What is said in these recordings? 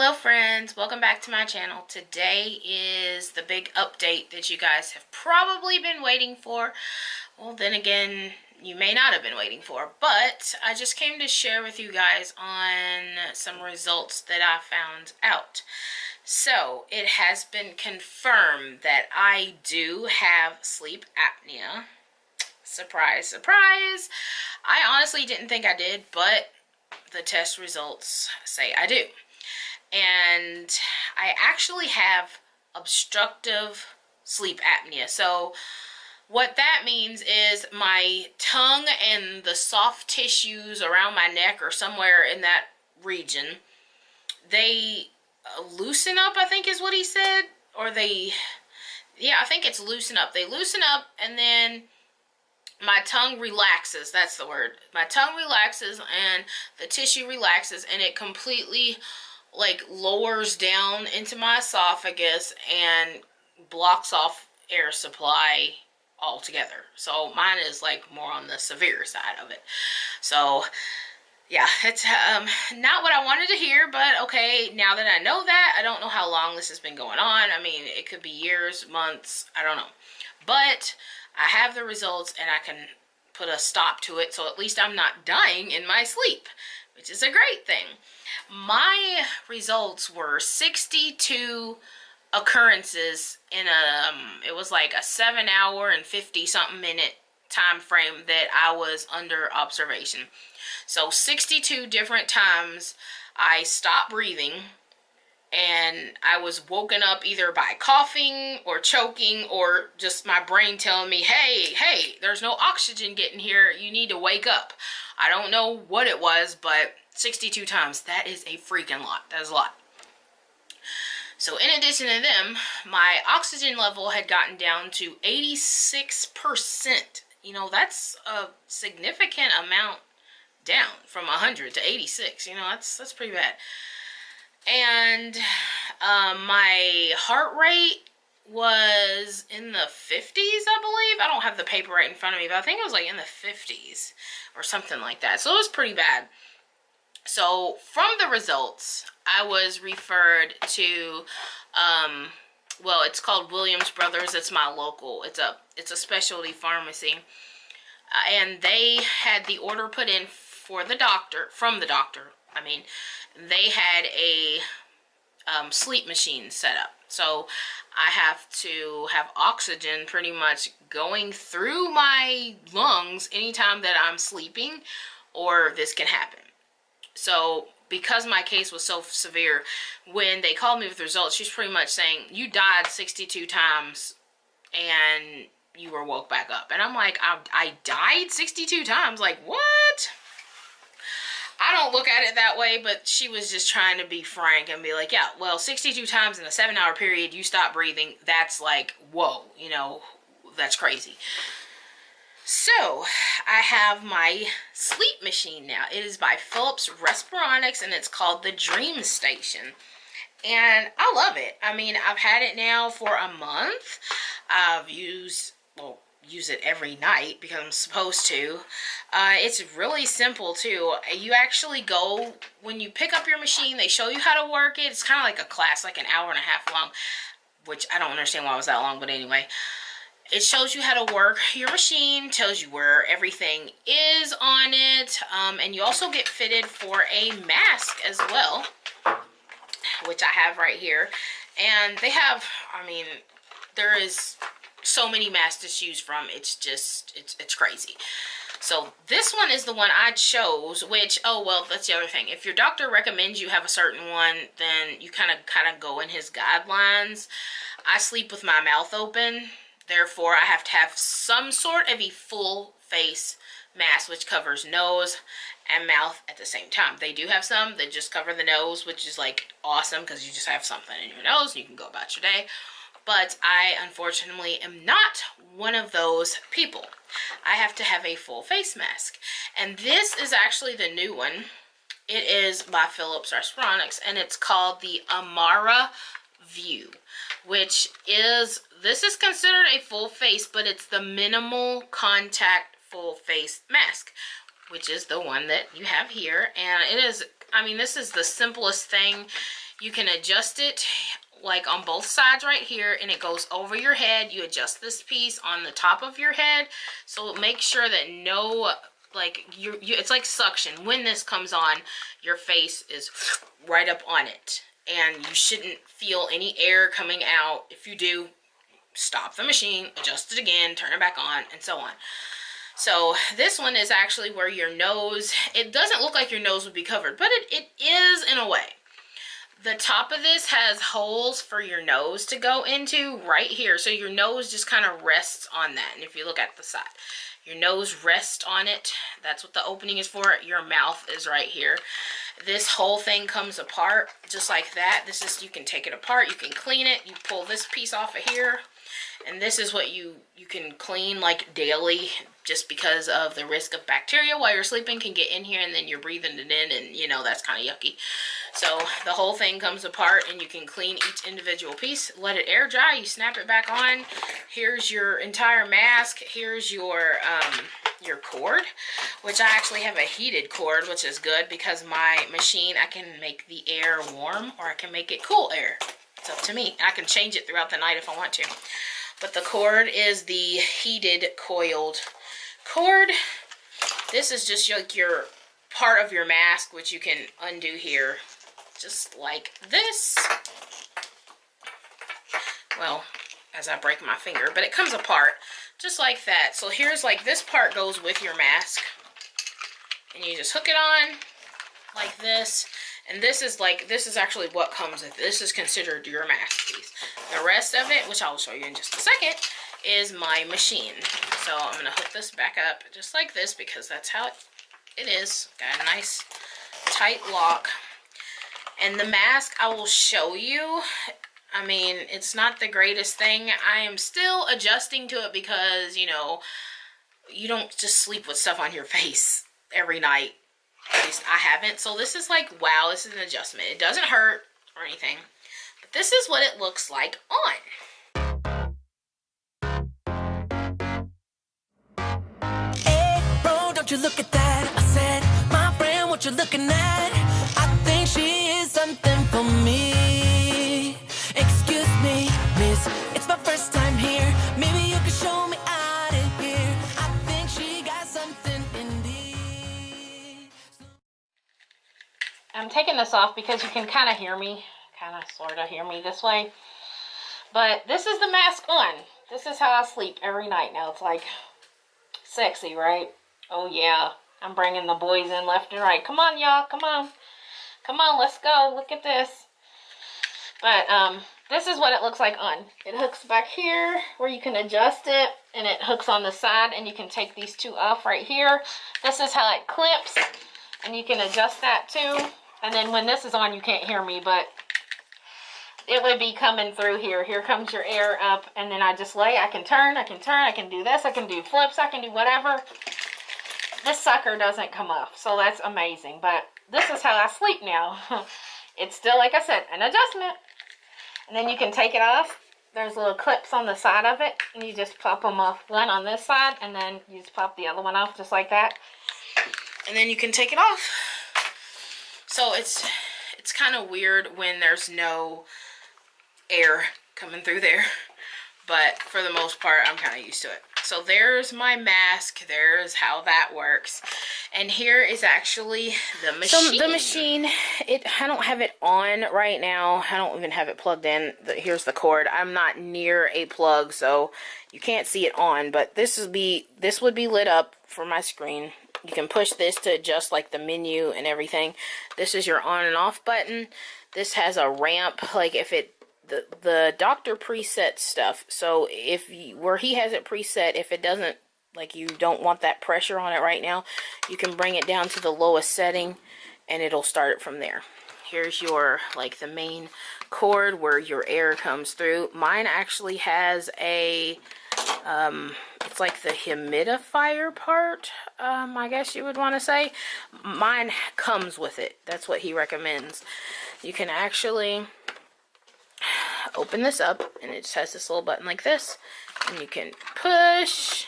Hello friends, welcome back to my channel. Today is the big update that you guys have probably been waiting for. Well, then again, you may not have been waiting for, but I just came to share with you guys on some results that I found out. So, it has been confirmed that I do have sleep apnea. Surprise, surprise. I honestly didn't think I did, but the test results say I do. And I actually have obstructive sleep apnea. So what that means is my tongue and the soft tissues around my neck or somewhere in that region, they loosen up, I think is what he said. Or I think it's loosen up. They loosen up and then my tongue relaxes. That's the word. My tongue relaxes and the tissue relaxes and it completely lowers down into my esophagus and blocks off air supply altogether. So mine is more on the severe side of it. So yeah, it's not what I wanted to hear, but okay, now that I know that, I don't know how long this has been going on. I mean, it could be years, months, I don't know. But I have the results and I can put a stop to it, so at least I'm not dying in my sleep, which is a great thing. My results were 62 occurrences in it was like a 7-hour and 50-something minute time frame that I was under observation. So 62 different times I stopped breathing and I was woken up either by coughing or choking or just my brain telling me, hey, there's no oxygen getting here, you need to wake up. I don't know what it was, but 62 times, that is a freaking lot. That is a lot. So in addition to them, my oxygen level had gotten down to 86%. You know, that's a significant amount down from 100 to 86. You know, that's pretty bad. And my heart rate was in the 50s, I believe. I don't have the paper right in front of me, but I think it was in the 50s or something like that. So it was pretty bad. So from the results, I was referred to, well, it's called Williams Brothers. It's my local. It's a specialty pharmacy. And they had the order put in from the doctor. I mean, they had a sleep machine set up. So I have to have oxygen pretty much going through my lungs anytime that I'm sleeping or this can happen. So because my case was so severe, when they called me with the results, she's pretty much saying, you died 62 times and you were woke back up. And I'm like, I died 62 times? Like, what? I don't look at it that way, but she was just trying to be frank and be like, yeah, well, 62 times in a 7-hour period, you stop breathing. That's like, whoa, you know, that's crazy. So, I have my sleep machine now. It is by Philips Respironics, and it's called the Dream Station. And I love it. I mean, I've had it now for a month. I've use it every night because I'm supposed to. It's really simple too. You actually go, when you pick up your machine, they show you how to work it. It's kind of like a class, like an hour and a half long, which I don't understand why it was that long, but anyway. It shows you how to work your machine, tells you where everything is on it, and you also get fitted for a mask as well, which I have right here. And they have, I mean, there is so many masks to choose from. It's just, it's crazy. So this one is the one I chose, which, oh, well, that's the other thing. If your doctor recommends you have a certain one, then you kind of go in his guidelines. I sleep with my mouth open. Therefore, I have to have some sort of a full face mask, which covers nose and mouth at the same time. They do have some that just cover the nose, which is awesome because you just have something in your nose and you can go about your day. But I, unfortunately, am not one of those people. I have to have a full face mask. And this is actually the new one. It is by Philips Respironics, and it's called the Emeri View, which is, this is considered a full face, but it's the minimal contact full face mask, which is the one that you have here. And it is, I mean, this is the simplest thing. You can adjust it like on both sides right here, and it goes over your head. You adjust this piece on the top of your head, so make sure that no, like, it's like suction. When this comes on, your face is right up on it, and you shouldn't feel any air coming out. If you do, stop the machine, adjust it again, turn it back on, and so on. So this one is actually where your nose, it doesn't look like your nose would be covered, but it is in a way. The top of this has holes for your nose to go into right here. So your nose just kind of rests on that. And if you look at the side, your nose rests on it. That's what the opening is for. Your mouth is right here. This whole thing comes apart just like that. This is, you can take it apart. You can clean it. You pull this piece off of here. And this is what you can clean like daily, just because of the risk of bacteria while you're sleeping can get in here, and then you're breathing it in, and you know, that's kind of yucky. So the whole thing comes apart, and you can clean each individual piece, let it air dry, you snap it back on. Here's your entire mask. Here's your cord, which I actually have a heated cord, which is good because my machine, I can make the air warm or I can make it cool air. It's up to me. I can change it throughout the night if I want to. But the cord is the heated coiled cord. This is just like your part of your mask, which you can undo here, just like this. Well, as I break my finger, but it comes apart just like that. So here's like, this part goes with your mask, and you just hook it on like this. And this is like, this is actually what comes with it. This is considered your mask piece. The rest of it, which I'll show you in just a second, is my machine. So I'm going to hook this back up just like this, because that's how it is. Got a nice tight lock. And the mask, I will show you. I mean, it's not the greatest thing. I am still adjusting to it because, you know, you don't just sleep with stuff on your face every night. At least I haven't. So this is like, wow, this is an adjustment. It doesn't hurt or anything. But this is what it looks like on. Hey, bro, don't you look at that. I said, my friend, what you looking at? I think she is something for me. Excuse me, miss, it's my first time here. Maybe you can show me out of here. I think she got something in these. I'm taking this off because you can kind of hear me. Kind of, sort of hear me this way. But this is the mask on. This is how I sleep every night now. It's like sexy, right? Oh, yeah. I'm bringing the boys in left and right. Come on, y'all. Come on. Come on, let's go. Look at this. But this is what it looks like on. It hooks back here where you can adjust it. And it hooks on the side. And you can take these two off right here. This is how it clips. And you can adjust that too. And then when this is on, you can't hear me, but it would be coming through here. Here comes your air up, and then I just lay. I can turn, I can do this, I can do flips, I can do whatever. This sucker doesn't come off, so that's amazing. But this is how I sleep now. It's still, like I said, an adjustment. And then you can take it off. There's little clips on the side of it, and you just pop them off. One on this side, and then you just pop the other one off just like that. And then you can take it off. So it's kind of weird when there's no air coming through there, but for the most part I'm kind of used to it. So there's my mask. There's how that works. And here is actually the machine. So the machine, I don't have it on right now. I don't even have it plugged in. Here's the cord. I'm not near a plug, so you can't see it on, but this would be lit up for my screen. You can push this to adjust like the menu and everything. This is your on and off button. This has a ramp, like if it, the doctor preset stuff. So where he has it preset, if it doesn't, like you don't want that pressure on it right now, you can bring it down to the lowest setting and it'll start it from there. Here's your, like the main cord where your air comes through. Mine actually has a, it's like the humidifier part, I guess you would want to say. Mine comes with it. That's what he recommends. You can actually open this up, and it just has this little button like this, and you can push.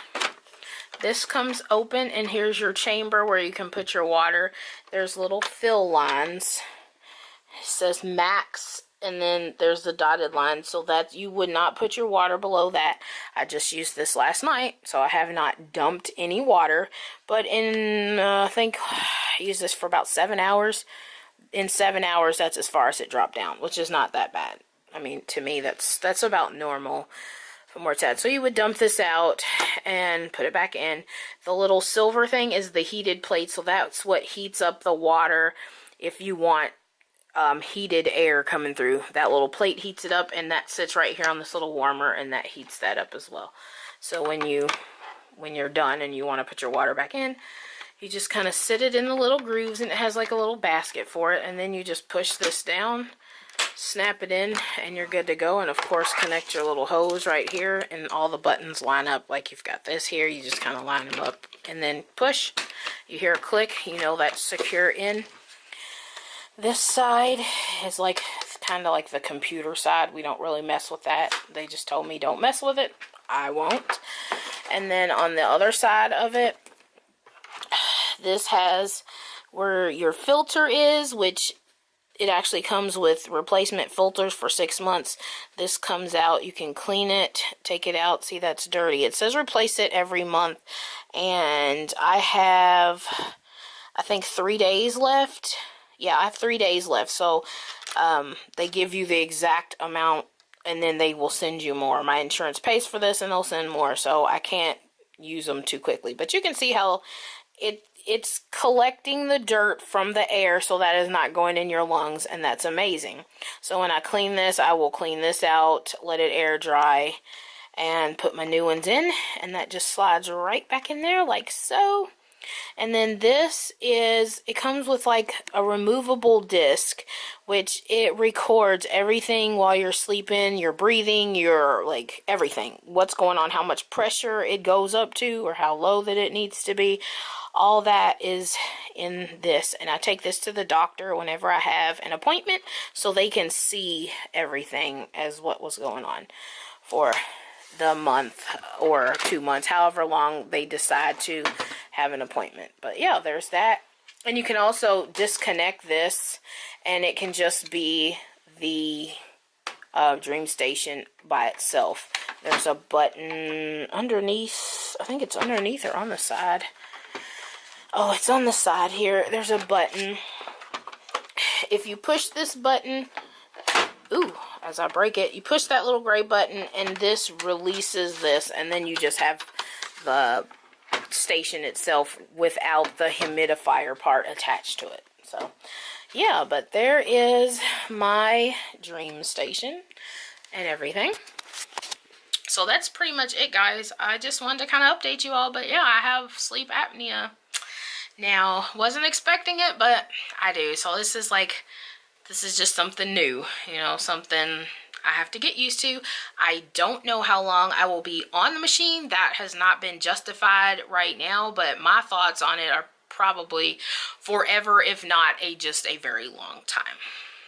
This comes open, and here's your chamber where you can put your water. There's little fill lines. says max, and then there's the dotted line, so that you would not put your water below that. I just used this last night, so I have not dumped any water, but in I think I used this for about 7 hours. In 7 hours, that's as far as it dropped down, which is not that bad. I mean, to me, that's about normal from where it's at. So you would dump this out and put it back in. The little silver thing is the heated plate, so that's what heats up the water if you want heated air coming through. That little plate heats it up, and that sits right here on this little warmer, and that heats that up as well. So when you're done and you want to put your water back in, you just kind of sit it in the little grooves, and it has like a little basket for it, and then you just push this down, snap it in, and you're good to go. And of course, connect your little hose right here, and all the buttons line up like you've got this here. You just kind of line them up and then push. You hear a click, you know that's secure in. This side is like kind of like the computer side. We don't really mess with that. They just told me don't mess with it. I won't. And then on the other side of it, this has where your filter is, which it actually comes with replacement filters for 6 months. This comes out, you can clean it, take it out. See, that's dirty. It says replace it every month, and I have, I think, 3 days left. Yeah, I have 3 days left. So they give you the exact amount, and then they will send you more. My insurance pays for this, and they'll send more, so I can't use them too quickly. But you can see how it's collecting the dirt from the air, so that is not going in your lungs, and that's amazing. So when I clean this, I will clean this out, let it air dry, and put my new ones in, and that just slides right back in there like so. And then this is, it comes with like a removable disc, which it records everything while you're sleeping, your breathing, your like everything, what's going on, how much pressure it goes up to or how low that it needs to be. All that is in this, and I take this to the doctor whenever I have an appointment so they can see everything as what was going on for the month or 2 months, however long they decide to have an appointment. But yeah, there's that. And you can also disconnect this, and it can just be the Dream Station by itself. There's a button underneath, I think it's underneath or on the side. Oh, it's on the side here. There's a button. If you push this button, ooh, as I break it, you push that little gray button, and this releases this, and then you just have the station itself without the humidifier part attached to it. So, yeah, but there is my Dream Station and everything. So that's pretty much it, guys. I just wanted to kind of update you all, but yeah, I have sleep apnea. Now, wasn't expecting it, but I do. So this is just something new, you know, something I have to get used to. I don't know how long I will be on the machine. That has not been justified right now, but my thoughts on it are probably forever, if not just a very long time.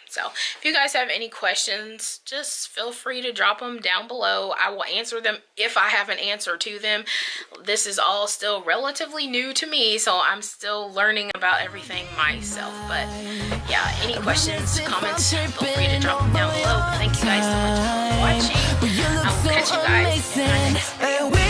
So if you guys have any questions, just feel free to drop them down below. I will answer them if I have an answer to them. This is all still relatively new to me, so I'm still learning about everything myself. But yeah, any questions, comments, feel free to drop them down below. Thank you guys so much for watching. I will catch you guys in my next video.